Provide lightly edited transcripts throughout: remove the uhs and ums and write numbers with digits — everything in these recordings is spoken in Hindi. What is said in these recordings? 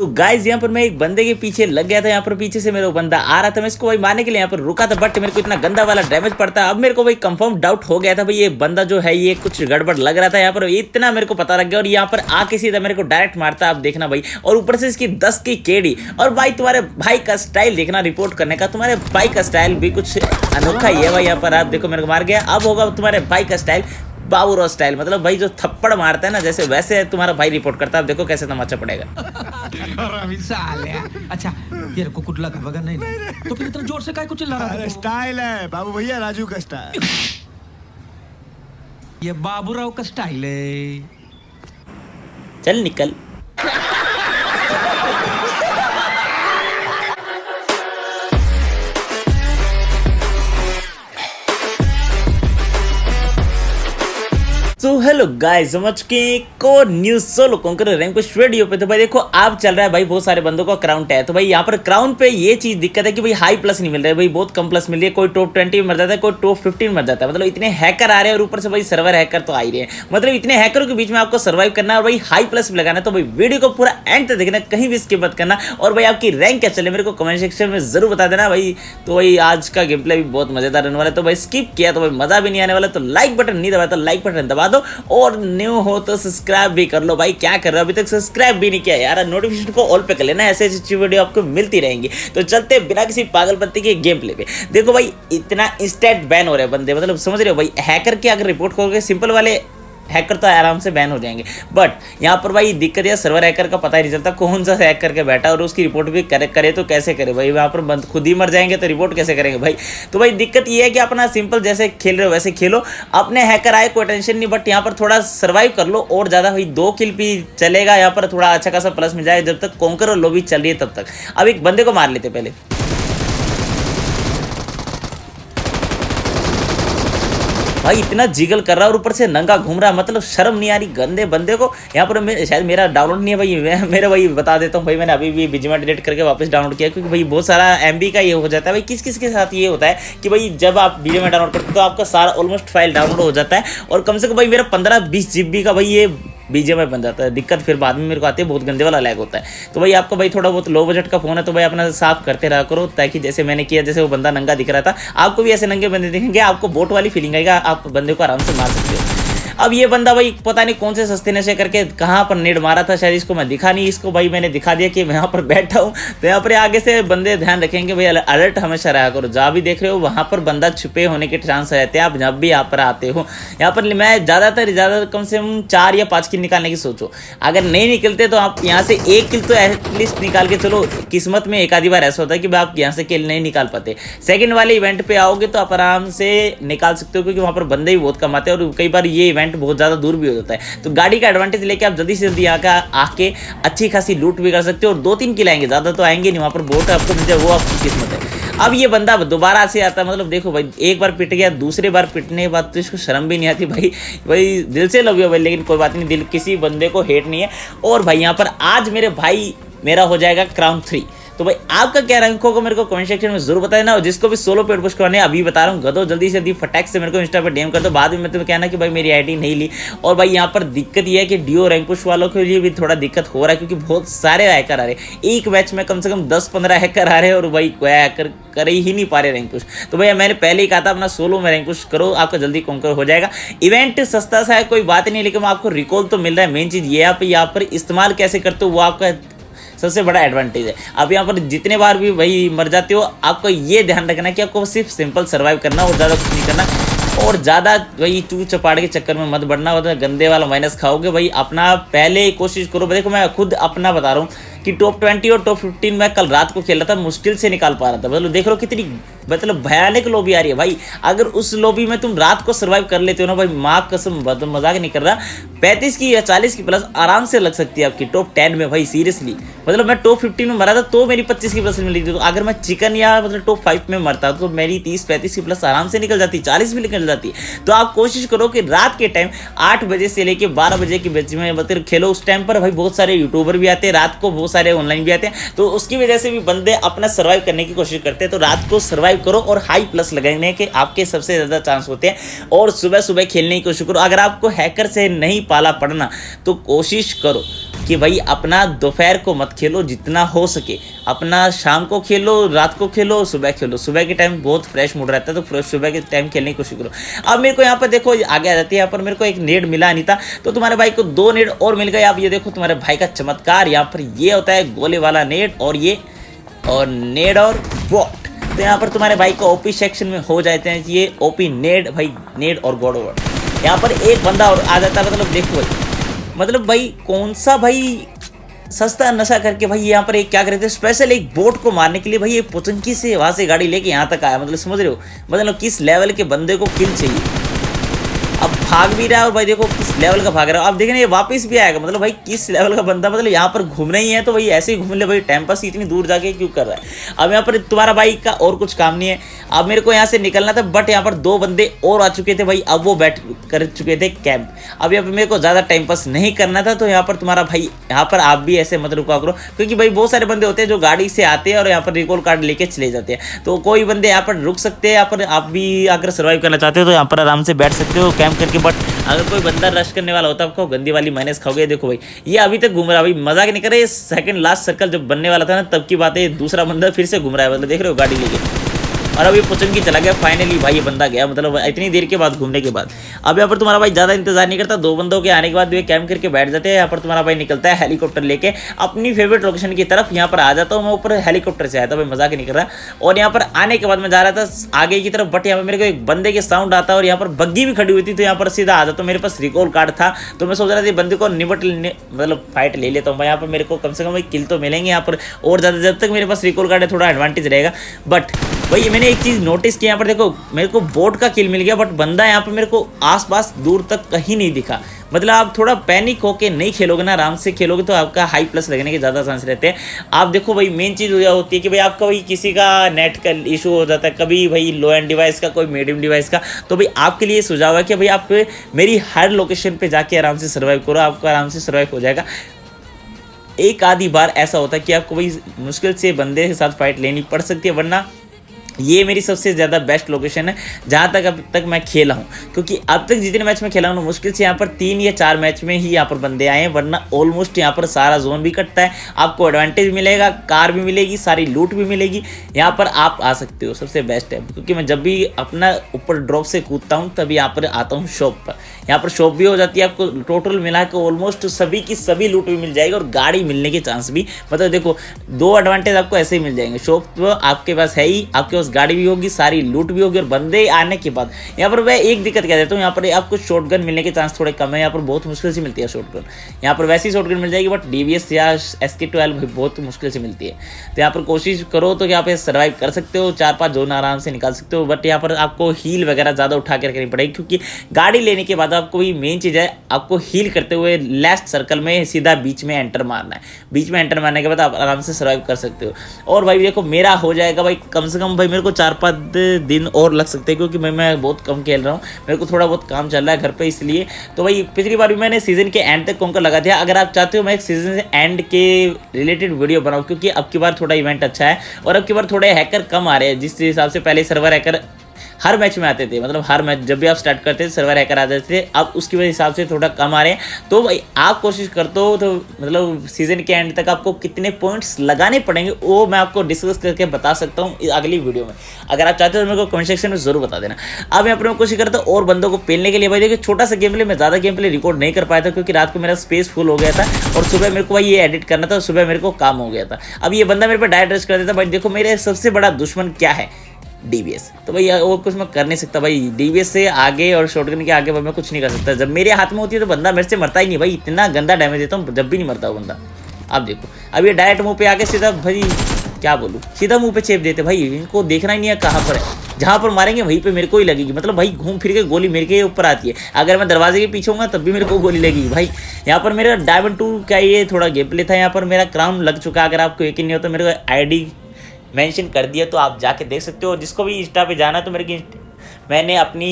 तो गाइज यहाँ पर मैं एक बंदे के पीछे लग गया था। यहाँ पर पीछे से मेरा बंदा आ रहा था, मैं इसको भाई मारने के लिए यहाँ पर रुका था, बट मेरे को इतना गंदा वाला डैमेज पड़ता। अब मेरे को भाई कंफर्म डाउट हो गया था भाई ये बंदा जो है ये कुछ गड़बड़ लग रहा था। यहाँ पर इतना मेरे को पता लग गया और यहाँ पर आके सीधा मेरे को डायरेक्ट मारता, आप देखना भाई। और ऊपर से इसकी 10 की केडी। और भाई तुम्हारे भाई का स्टाइल देखना रिपोर्ट करने का, तुम्हारे भाई का स्टाइल भी कुछ अनोखा ही है भाई। यहाँ पर आप देखो मेरे को मार गया। अब होगा तुम्हारे भाई का स्टाइल बाबूराव स्टाइल, मतलब भाई जो थप्पड़ मारता है ना जैसे, वैसे तुम्हारा भाई रिपोर्ट करता है। आप देखो कैसे तमाचा पड़ेगा। अच्छा तेरे को कुछ लगा वगैरह नहीं तो फिर इतना जोर से काय कुछ चिल्ला रहा था? स्टाइल है बाबू भैया, राजू का स्टाइल। ये बाबूराव का स्टाइल है। चल निकल। तो हेलो गाइस, समझ के को news solo conquer rank push video पे। तो भाई देखो आप चल रहा है भाई, बहुत सारे बंदों का क्राउन है। तो भाई यहाँ पर क्राउन पे ये चीज दिक्कत है कि भाई हाई प्लस नहीं मिल रहा है भाई, बहुत कम प्लस मिल रही है। कोई टॉप 20 में मर जाता है, कोई टॉप 15 में मर जाता है। मतलब इतने हैकर आ रहे हैं और ऊपर से भाई सर्वर हैकर तो आ ही रहे हैं। मतलब इतने हैकरों के बीच में आपको सर्वाइव करना और भाई हाई प्लस भी लगाना। तो भाई वीडियो को पूरा एंड तक देखना, कहीं भी स्किप मत करना। और भाई आपकी रैंक क्या चले मेरे को कमेंट सेक्शन में जरूर बता देना भाई। तो भाई आज का गेम प्ले भी बहुत मजेदार रहने वाला है। तो भाई स्किप किया तो भाई मजा भी नहीं आने वाला। तो लाइक बटन नहीं दबाया तो लाइक बटन दबा दो, और न्यू हो तो सब्सक्राइब भी कर लो भाई। क्या कर रहे हो, अभी तक सब्सक्राइब भी नहीं किया यार? नोटिफिकेशन को ऑल पे कर लेना, ऐसे अच्छी वीडियो आपको मिलती रहेंगी। तो चलते बिना किसी पागलपंती के गेम प्ले पे। देखो भाई इतना इंस्टेंट बैन हो रहे हैं बंदे, मतलब समझ रहे हो भाई। हैकर के अगर रिपोर्ट करोगे, सिंपल वाले हैकर तो आराम से बैन हो जाएंगे, बट यहाँ पर भाई दिक्कत है सर्वर हैकर का पता ही नहीं चलता कौन सा हैक करके बैठा, और उसकी रिपोर्ट भी करे तो कैसे करे भाई। वहाँ पर बंद खुद ही मर जाएंगे तो रिपोर्ट कैसे करेंगे भाई। तो भाई दिक्कत ये है कि अपना सिंपल जैसे खेल रहे हो वैसे खेलो। अपने हैकर आए कोई टेंशन नहीं, बट यहाँ पर थोड़ा सर्वाइव कर लो। और ज़्यादा भाई 2 किल भी चलेगा, यहाँ पर थोड़ा अच्छा खासा प्लस मिल जाए। जब तक कॉन्कर और लॉबी चल रही है तब तक। अब एक बंदे को मार लेते पहले। भाई इतना जिगल कर रहा है और ऊपर से नंगा घूम रहा है, मतलब शर्म नहीं आ रही गंदे बंदे को। यहाँ पर शायद मेरा डाउनलोड नहीं है भाई, मेरा भाई बता देता हूँ भाई। मैंने अभी भी बीजीएमआई डिलीट करके वापस डाउनलोड किया, क्योंकि भाई बहुत सारा एमबी का ये हो जाता है भाई। किस किस के साथ ये होता है कि भाई जब आप बीजीएमआई डाउनलोड करते हो तो आपका सारा ऑलमोस्ट फाइल डाउनलोड हो जाता है, और कम से कम भाई मेरा 15-20 GB का भाई ये बीजीएमआई बन जाता है। दिक्कत फिर बाद में मेरे को आती है, बहुत गंदे वाला लैग होता है। तो भाई आपका भाई थोड़ा बहुत लो बजट का फोन है तो भाई अपना साफ करते रहा करो, ताकि जैसे मैंने किया, जैसे वो बंदा नंगा दिख रहा था, आपको भी ऐसे नंगे बंदे दिखेंगे, आपको बोट वाली फीलिंग आएगा, आप बंदे को आराम से मार सकते हो। अब ये बंदा भाई पता नहीं कौन से सस्ते नशे करके कहाँ पर नेड मारा था, शायद इसको मैं दिखा नहीं। इसको भाई मैंने दिखा दिया कि मैं यहाँ पर बैठा हूँ। तो यहाँ पर आगे से बंदे ध्यान रखेंगे भाई, अलर्ट हमेशा रहा करो। जहाँ भी देख रहे हो वहाँ पर बंदा छुपे होने के चांस रहते हैं। आप जब भी यहाँ पर आते हो, यहाँ पर मैं ज़्यादा कम से कम 4 या 5 किल निकालने की सोचो। अगर नहीं निकलते तो आप यहाँ से 1 किल तो एटलीस्ट निकाल के चलो। किस्मत में एक आधी बार ऐसा होता है कि आप यहाँ से किल नहीं निकाल पाते। सेकंड वाले इवेंट पे आओगे तो आप आराम से निकाल सकते हो, क्योंकि वहाँ पर बंदे भी बहुत कम आते हैं और कई बार ये इवेंट बहुत ज़्यादा दूर भी हो जाता है। तो गाड़ी का एडवांटेज लेके आप जल्दी से जल्दी आके अच्छी खासी लूट भी कर सकते हो, और 2-3 किल आएंगे, ज़्यादा तो आएंगे नहीं। वहाँ पर बोट आपको मिल जाए, वो आपकी किस्मत है। अब ये बंदा दोबारा से आता है, मतलब देखो भाई एक बार पिट गया, दूसरे बार पिटने के बाद तो इसको शर्म भी नहीं आती भाई। भाई दिल से लव यू भाई, लेकिन कोई बात नहीं, दिल किसी बंदे को हेट नहीं है। और भाई यहाँ पर आज मेरे भाई मेरा हो जाएगा क्राउन 3। तो भाई आपका क्या रैंक होगा मेरे को कमेंट सेक्शन में जरूर बता देना। और जिसको भी सोलो पेड पुश करवाने अभी बता रहा हूँ, गदो जल्दी से जल्दी फटाक से मेरे को इंस्टा पर डीएम कर दो। बाद में मतलब कहना कि भाई मेरी आईडी नहीं ली। और भाई यहाँ पर दिक्कत ये है कि डीओ रैंक पुश वालों के लिए भी थोड़ा दिक्कत हो रहा है, क्योंकि बहुत सारे हैकर आ रहे हैं। एक मैच में कम से कम 10-15 हैकर आ रहे हैं, और भाई कोई हैकर कर ही नहीं पा रहे रैंक पुश। तो भाई मैंने पहले ही कहा था अपना सोलो में रैंक पुश करो, आपका जल्दी कॉन्कर हो जाएगा। इवेंट सस्ता सा है, कोई बात नहीं, लेकिन आपको रिकॉल तो मिल रहा है। मेन चीज़ ये आप यहाँ पर इस्तेमाल कैसे करते हो वो आपका सबसे बड़ा एडवांटेज है। आप यहाँ पर जितने बार भी वही मर जाते हो, आपको ये ध्यान रखना कि आपको सिर्फ सिंपल सर्वाइव करना और ज़्यादा कुछ नहीं करना। और ज़्यादा वही चू चपाड़ के चक्कर में मत बढ़ना, होता गंदे वाला माइनस खाओगे भाई। अपना पहले कोशिश करो। देखो मैं खुद अपना बता रहा हूँ कि टॉप 20 और टॉप 15 में कल रात को खेला था, मुश्किल से निकाल पा रहा था। मतलब देख लो कितनी मतलब भयानक लॉबी आ रही है भाई। अगर उस लॉबी में तुम रात को सर्वाइव कर लेते हो ना भाई, माँ कसम मजाक नहीं कर रहा, 35 की या 40 की प्लस आराम से लग सकती है आपकी टॉप 10 में भाई। सीरियसली मतलब मैं टॉप 15 में मरा था तो मेरी 25 की प्लस मिली थी। तो अगर मैं चिकन या मतलब टॉप 5 में मरता तो मेरी 30-35 की प्लस आराम से निकल जाती, 40 भी निकल जाती। तो आप कोशिश करो कि रात के टाइम 8 बजे से लेके 12 बजे के बीच में मतलब खेलो। उस टाइम पर भाई बहुत सारे यूट्यूबर भी आते हैं, रात को बहुत सारे ऑनलाइन भी आते हैं। तो उसकी वजह से भी बंदे अपना सर्वाइव करने की कोशिश करते हैं। तो रात को सर्वाइव करो और हाई प्लस लगाने के आपके सबसे ज़्यादा चांस होते हैं। और सुबह सुबह खेलने की कोशिश करो। अगर आपको हैकर से नहीं पाला पड़ना तो कोशिश करो कि भाई अपना दोपहर को मत खेलो, जितना हो सके अपना शाम को खेलो, रात को खेलो, सुबह खेलो। सुबह के टाइम बहुत फ्रेश मूड रहता है, तो सुबह के टाइम खेलने की कोशिश करो। अब मेरे को यहाँ पर देखो आगे आ जाती है, यहाँ पर मेरे को एक नेड मिला नहीं था, तो तुम्हारे भाई को 2 नेड और मिल गए। अब ये देखो तुम्हारे भाई का चमत्कार, यहाँ पर ये होता है गोले वाला नेड, और ये और नेड और वॉट। तो यहाँ पर तुम्हारे भाई को ओपी सेक्शन में हो जाते हैं ये ओपी नेड, भाई नेड और गॉड वॉट। यहाँ पर एक बंदा और आ जाता है, मतलब देखो भाई, मतलब भाई कौन सा भाई सस्ता नशा करके भाई यहाँ पर एक क्या करे थे, स्पेशल एक बोट को मारने के लिए भाई ये पुचंकी से वहाँ से गाड़ी लेके यहाँ तक आया। मतलब समझ रहे हो, मतलब किस लेवल के बंदे को किल चाहिए। अब भाग भी रहा है और भाई देखो किस लेवल का भाग रहा है। अब देखना ये वापस भी आएगा, मतलब भाई किस लेवल का बंदा, मतलब यहाँ पर घूमना ही है तो भाई ऐसे ही घूम ले भाई, टाइम पास इतनी दूर जाके क्यों कर रहा है। अब यहाँ पर तुम्हारा भाई का और कुछ काम नहीं है। अब मेरे को यहाँ से निकलना था, बट यहाँ पर 2 बंदे और आ चुके थे भाई, अब वो बैठ कर चुके थे कैंप। अब यहाँ पर मेरे को ज़्यादा टाइम पास नहीं करना था, तो यहाँ पर तुम्हारा भाई, यहाँ पर आप भी ऐसे मत रुका करो, क्योंकि भाई बहुत सारे बंदे होते हैं जो गाड़ी से आते हैं और यहाँ पर रिकॉल कार्ड लेके चले जाते हैं। तो कोई बंदे यहाँ पर रुक सकते हैं, यहाँ पर आप भी अगर सर्वाइव करना चाहते हो तो यहाँ पर आराम से बैठ सकते हो कैंप करके। बट अगर कोई बंदा रश करने वाला होता है, आपको गंदी वाली माइनस खाओगे। देखो भाई ये अभी तक घूम रहा है, भाई मजाक नहीं कर रहे, सेकंड लास्ट सर्कल जब बनने वाला था ना तब की बात है, दूसरा बंदा फिर से घूम रहा है, मतलब देख रहे हो गाड़ी लेके। और अभी पुचंकी चला गया फाइनली भाई, ये बंदा गया, मतलब इतनी देर के बाद घूमने के बाद। अब यहाँ पर तुम्हारा भाई ज़्यादा इंतजार नहीं करता, 2 बंदों के आने के बाद वे कैंप करके बैठ जाते हैं। यहाँ पर तुम्हारा भाई निकलता है हेलीकॉप्टर लेके अपनी फेवरेट लोकेशन की तरफ। यहाँ पर आ जाता हूँ मैं, ऊपर हेलीकॉप्टर से आया था भाई, मजाक नहीं कर रहा। और यहाँ पर आने के बाद मैं जा रहा था आगे की तरफ, बट यहाँ पर मेरे को एक बंदे के साउंड आता है और यहाँ पर बग्गी भी खड़ी हुई थी, तो यहाँ पर सीधा आ जाता हूँ। मेरे पास रिकॉल कार्ड था, तो मैं सोच रहा था बंदे को मतलब फाइट ले लेता हूँ। यहाँ पर मेरे को कम से कम भाई किल तो मिलेंगे यहाँ पर, और ज़्यादा जब तक मेरे पास रिकॉल कार्ड है थोड़ा एडवांटेज रहेगा। बट भाई मैंने एक चीज़ नोटिस की, यहाँ पर देखो मेरे को बोट का किल मिल गया, बट बंदा यहाँ पर मेरे को आसपास दूर तक कहीं नहीं दिखा। मतलब आप थोड़ा पैनिक होके नहीं खेलोगे ना, आराम से खेलोगे तो आपका हाई प्लस लगने के ज़्यादा चांस रहते हैं। आप देखो भाई मेन चीज़ होती है कि भाई आपका भाई किसी का नेट का इशू हो जाता है, कभी भाई लो एंड डिवाइस का, कोई मीडियम डिवाइस का, तो भाई आपके लिए सुझाव है कि भाई आप मेरी हर लोकेशन पर जाके आराम से सर्वाइव करो, आपको आराम से सर्वाइव हो जाएगा। एक आधी बार ऐसा होता है कि आपको भाई मुश्किल से बंदे के साथ फाइट लेनी पड़ सकती है, वरना ये मेरी सबसे ज़्यादा बेस्ट लोकेशन है जहाँ तक अब तक मैं खेला हूँ, क्योंकि अब तक जितने मैच में खेला हूँ मुश्किल से यहाँ पर 3 या 4 मैच में ही यहाँ पर बंदे आए हैं, वरना ऑलमोस्ट यहाँ पर सारा जोन भी कटता है, आपको एडवांटेज मिलेगा, कार भी मिलेगी, सारी लूट भी मिलेगी, यहाँ पर आप आ सकते हो, सबसे बेस्ट है। क्योंकि मैं जब भी अपना ऊपर ड्रॉप से कूदता हूँ तभी यहाँ पर आता हूँ शॉप पर, यहाँ पर शॉप भी हो जाती है, आपको टोटल मिला के ऑलमोस्ट सभी की सभी लूट भी मिल जाएगी और गाड़ी मिलने के चांस भी, मतलब देखो 2 एडवांटेज आपको ऐसे ही मिल जाएंगे। शॉप तो आपके पास है ही, आपके पास गाड़ी भी होगी, सारी लूट भी होगी, और बंदे आने के बाद यहाँ पर मैं एक दिक्कत कह देता हूँ, यहाँ पर आपको शॉटगन मिलने के चांस थोड़े कम है, यहाँ पर बहुत मुश्किल से मिलती है शॉटगन। यहाँ पर वैसी शॉटगन मिल जाएगी, बट DBS या SK12 बहुत मुश्किल से मिलती है। तो यहाँ पर कोशिश करो तो यहाँ पे सर्वाइव कर सकते हो, 4-5 जोन आराम से निकाल सकते हो, बट यहाँ पर आपको हील वगैरह ज़्यादा उठा के रखनी पड़ेगी, क्योंकि गाड़ी लेने के बाद आपको भी मेन चीज़ है, आपको हील करते हुए लास्ट सर्कल में सीधा बीच में एंटर मारना है। बीच में एंटर मारने के बाद आप आराम से सर्वाइव कर सकते हो। और भाई देखो मेरा हो जाएगा भाई, कम से कम भाई मेरे को 4-5 दिन और लग सकते हैं, क्योंकि मैं बहुत कम खेल रहा हूँ, मेरे को थोड़ा बहुत काम चल रहा है घर पे, इसलिए। तो भाई पिछली बार भी मैंने सीजन के एंड तक कॉन्कर लगा दिया। अगर आप चाहते हो मैं एक सीजन से एंड के रिलेटेड वीडियो बनाऊँ, क्योंकि अब की बार थोड़ा इवेंट अच्छा है और अब की बार थोड़े हैकर कम आ रहे हैं, जिस हिसाब से पहले सर्वर हैकर हर मैच में आते थे, मतलब हर मैच जब भी आप स्टार्ट करते थे सर्वर हैकर आ जाते थे, अब उसकी वजह हिसाब से थोड़ा कम आ रहे हैं। तो भाई आप कोशिश करते हो तो मतलब सीजन के एंड तक आपको कितने पॉइंट्स लगाने पड़ेंगे वो मैं आपको डिस्कस करके बता सकता हूँ अगली वीडियो में। अगर आप चाहते हो तो मेरे को कमेंट सेक्शन में जरूर बता देना। अब मैं अपने कोशिश करता हूँ और बंदों को पेलने के लिए। भाई देखिए छोटा सा गेम प्ले, मैं ज़्यादा गेम प्ले रिकॉर्ड नहीं कर पाया था, क्योंकि रात को मेरा स्पेस फुल हो गया था और सुबह मेरे को भाई ये एडिट करना था, सुबह मेरे को काम हो गया था। अब ये बंदा मेरे पर डायरेक्ट रश कर देता। भाई देखो मेरे सबसे बड़ा दुश्मन क्या है, DBS। तो भाई वो कुछ मैं कर नहीं सकता भाई, DBS से आगे और शॉटगन के आगे मैं कुछ नहीं कर सकता। जब मेरे हाथ में होती है तो बंदा मेरे से मरता ही नहीं भाई, इतना गंदा डैमेज देता हूँ जब भी नहीं मरता वो बंदा। आप देखो अब ये डायरेक्ट मुंह पे आके सीधा, भाई क्या बोलूँ, सीधा मुंह पे चेप देते भाई, इनको देखना ही नहीं है कहाँ पर है, जहाँ पर मारेंगे वहीं पे मेरे को ही लगेगी। मतलब भाई घूम फिर के गोली मेरे के ऊपर आती है, अगर मैं दरवाजे के पीछे हूँ तब भी मेरे को गोली लगेगी भाई। यहाँ पर मेरा डायमंड 2 का ये थोड़ा गेम प्ले था, यहाँ पर मेरा क्राउन लग चुका है। अगर आपको यकीन नहीं होता मेरे को ID मेंशन कर दिया तो आप जाके देख सकते हो। जिसको भी इंस्टा पे जाना तो मैंने अपनी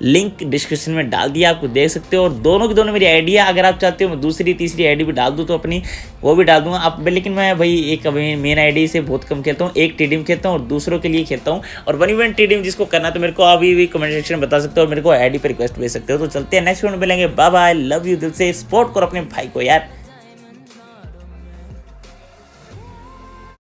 लिंक डिस्क्रिप्शन में डाल दिया, आपको देख सकते हो। और दोनों की दोनों मेरी आईडी है, अगर आप चाहते हो मैं दूसरी तीसरी आईडी भी डाल दूँ तो अपनी वो भी डाल दूंगा आप। लेकिन मैं भाई एक मेन आईडी से बहुत कम खेलता हूँ, एक टीडीएम खेलता हूँ और दूसरों के लिए खेलता हूँ। और 1v1 टीडीएम जिसको करना तो मेरे को अभी भी कमेंट सेक्शन में बता सकते हो, मेरे को आईडी पर रिक्वेस्ट भेज सकते हो। तो चलते हैं नेक्स्ट वीडियो में मिलेंगे, बाय बाय, लव यू, दिल से सपोर्ट करो अपने भाई को यार।